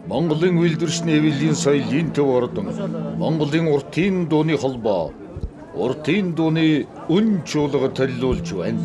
Монголын үйлдвэрч нэвлийн соёлын төв ордон, Монголын уртын дууны холбоо, уртын дууны үн чуулга төлөөлж байна.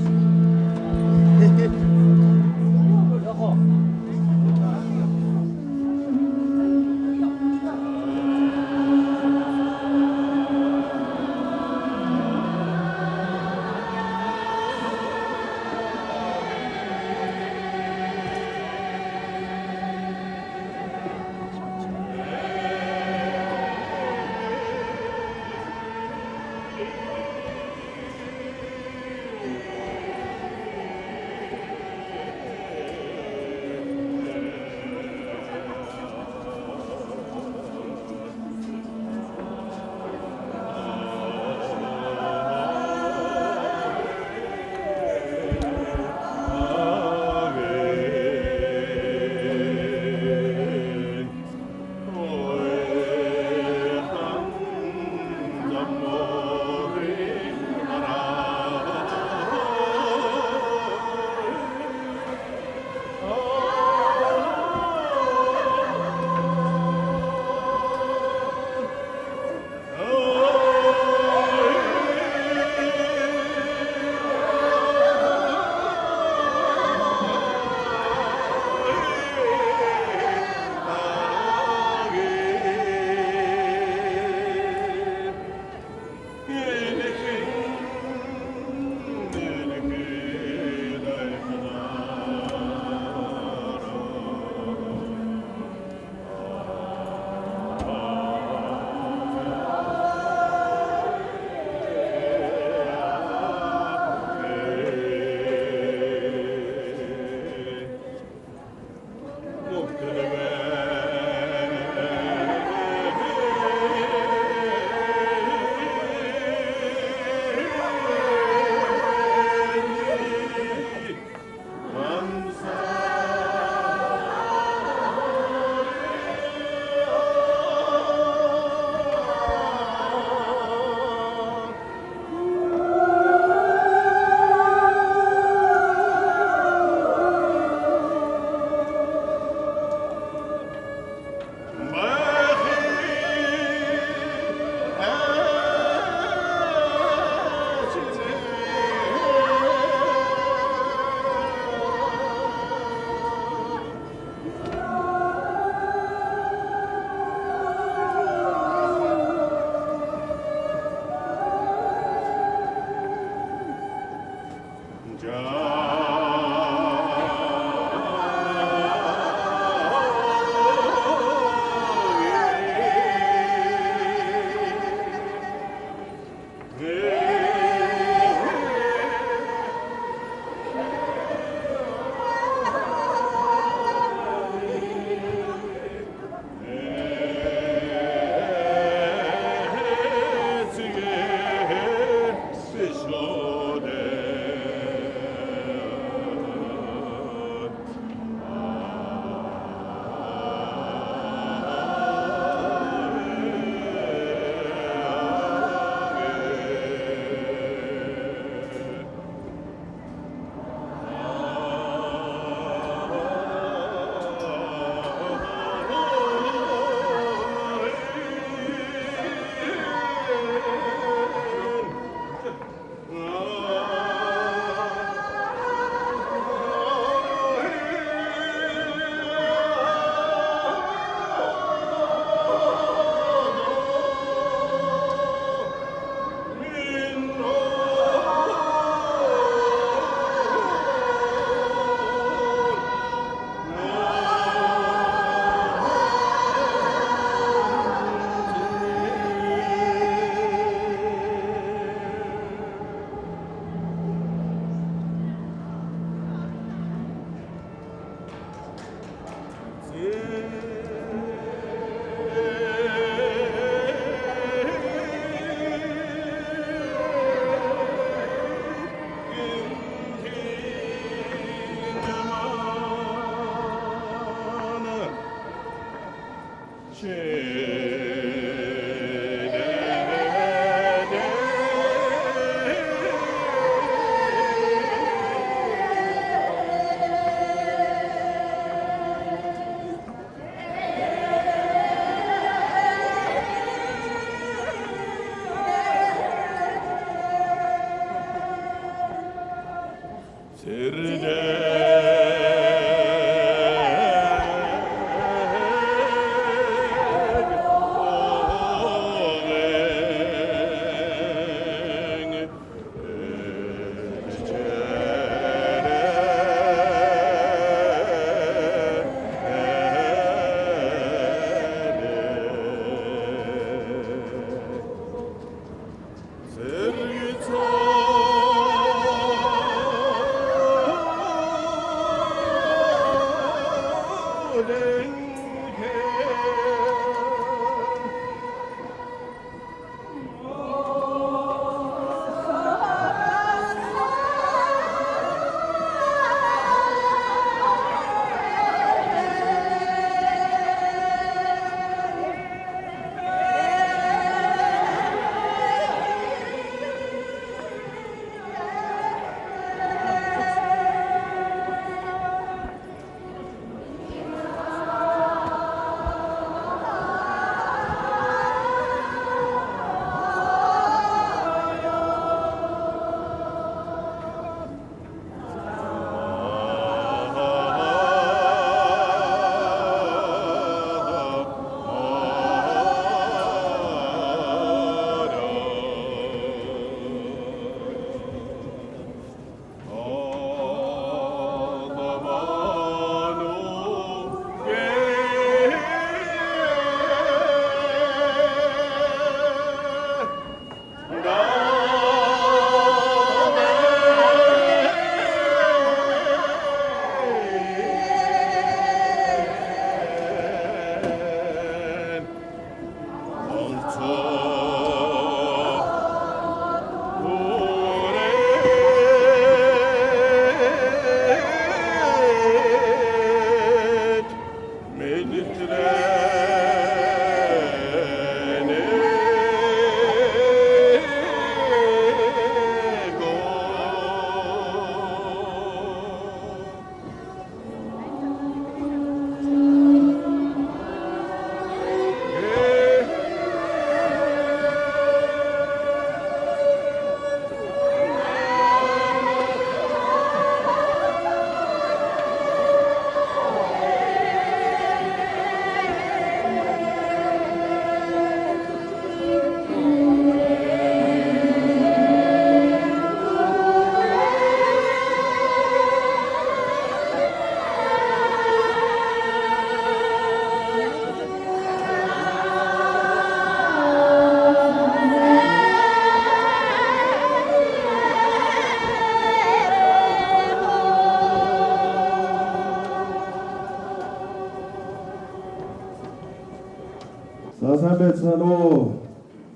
Засаабайцаано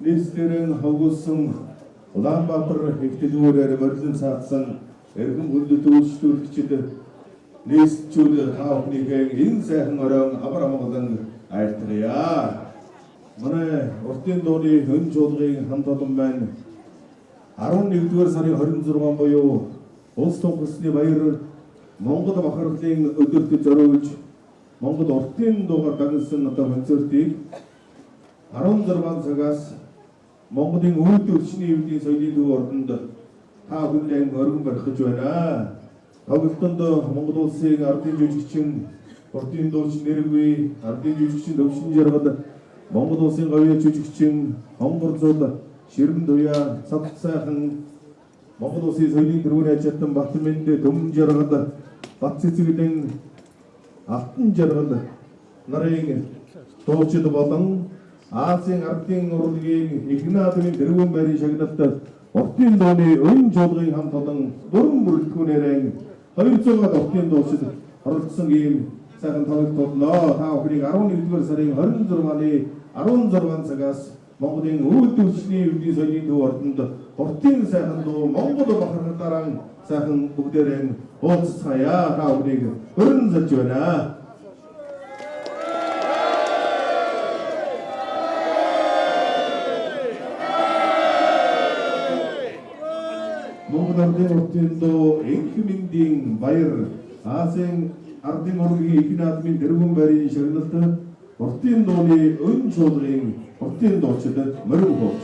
нийслэрэн хавгуулсан Улаанбаатар хэвтэлгүүрээр морилон саатсан эрхэм хүндэт үйлчлүүлэгчид нийслэлчүүд та бүхнийхээ энэ сайхан оройн амар амгалан айлтгая. Манай уртын дууны хэн чуулгын хамт олон байна. 11-р сарын 26 буюу улс тунхагласны баяр Монгол бахархлын өдөрт зориулж Монгол уртын дуугаар дагнасан концертыг 16 цагаас Монголын өвд өрчний өвлийн соёлын төв ордонд та бүхэн өргөн барихж байна. Тоглолтонд Монгол улсын ардын жүжигчин, уртын дууч Нэргүй, ардын жүжигчин Төвшин Жаргал, Монгол улсын говийн жүжигчин Хонгор Зул, Ширэн Туяа, Цавц сайхан, Монгол улсын соёлын төрөөр ачаатан Батмэнд Төмөн Жаргал, Бат цэцэглэн Алтан Жаргал нарын дуучид болон Азийн ардын урлагийн Игнатийн дэргүүн байрын шагналт уртын дууны өн чуулгын хамт олон бүрэн бүрэлдэхүүнээр 200-аад уртын дуучид оролцсон ийм сайхан тоглолт боллоо. Та бүхнийг 11-р сарын 26-ны 16 цагаас Монголын өвд өрчний өвлийн соёлын төв ордонд уртын сайхан дуу Монгол бахархлаараа сайхан бүгдээрээ уулзцаая. Та бүхнийг өрн залж байна. Монгол ардын уртын дуу Энхмэндийн баяр Азийн ардын урлагийн Игнатийн дэргүүн байрын шагналт уртын дууны өн чуулгын уртын дуучид морин хууч.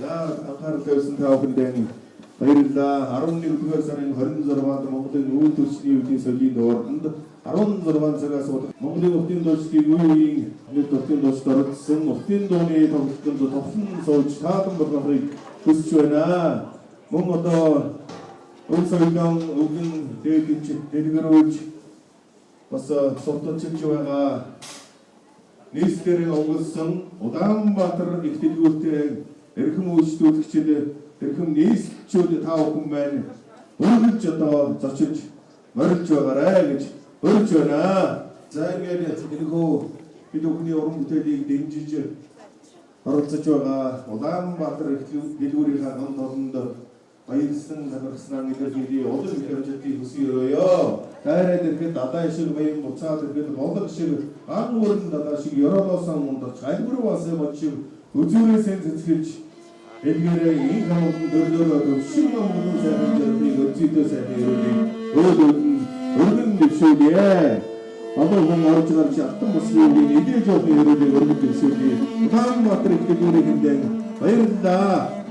За анхаарал тавьсан та бүхэнд баярлалаа. 11-р сарын 26-нд Монголын өвөл төрчний үүдийн соёлын дуурайнд 16 цагаас Монголын уртын дуучдын үеийн нэг уртын дуучид оролцсон уртын дууны тоглолтод товсон сууж таалан болгохыг хүсэж байна. Мөн одоо өвөл соёлын өвгөн дээдч дэлгэрүүлж бас сурталчилж байгаа нийслэлээр онгоцсон Улаанбаатар их дэлгүүртэй эрхэм үйлчлүүлэгчид эрхэм нийслэлчүүд та бүхэн маань үргэлж одоо зочилж морилж байгаарай гэж өрж байна. За ингээд энэхүү бид бүхний уран бүтээлийг дэмжиж оролцож байгаа Улаанбаатар их дэлгүүрийн ган толонд баярлсан талархсан илэрхийлээ олон их амжилтыг хүсье. Тайраад ирэхэд далай шиг баян буцаад ирэхэд болог шиг ан өрн далай шиг ёроолоосон мундаж альбруу басаа бодчих үзүүрээсээ цэцгэлж элгэрээ ин хамт дөрлөөрөө төвшин номгон сайхан зэрэг өцөдөө сайхан өрөөний өргөн дэвшүүлээ. Одоо хүн орж гарч алтан бүсгийн эдэж явах өрөөний өргөн дэвшүүлээ. Улаанбаатар их дэлгүүрийн баярлалаа.